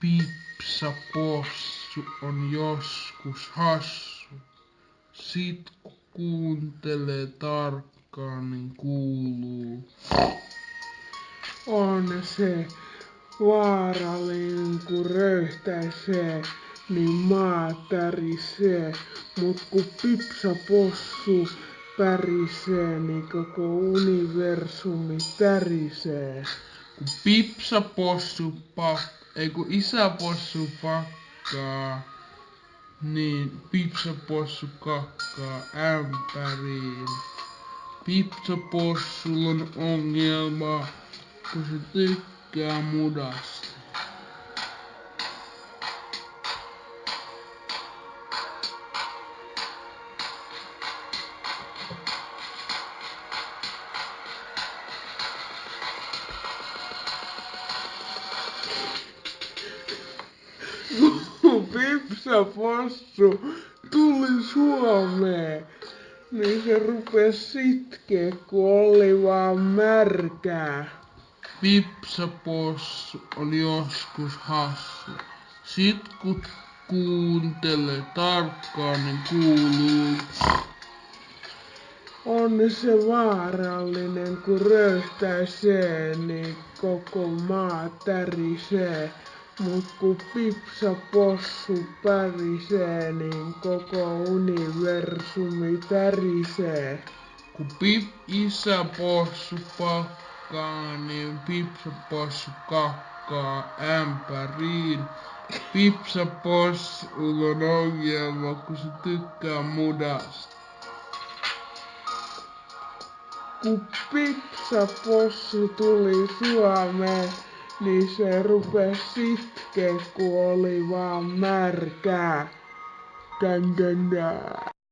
Pipsapossu on joskus hassu. Sit kun kuuntelee tarkkaan, niin kuuluu. On se vaarallinen, kun röyhtäisee, niin maa tärisee. Mut kun Pipsapossu pärisee, niin koko universumi tärisee. Kun isäpossu pakkaa, niin Pipsapossu kakkaa ämpäriin. Pipsapossulla on ongelma, kun se tykkää mudasta. Kun Pipsapossu tuli Suomeen, niin se rupes sitkee, kun oli vaan märkää. Pipsapossu on joskus hassu. Sit kun kuuntelee tarkkaan, niin kuuluu. On se vaarallinen, kun röyhtäisee, niin koko maa tärisee. Mut kun Pipsapossu pärisee, niin koko universumi tärisee. Kun isäpossu pakkaa, niin Pipsapossu kakkaa ämpäriin. Pipsapossulla on ongelma, kun se tykkää mudasta. Kun Pipsapossu tuli Suomeen, niin se rupes sitkee, kun oli vaan märkää.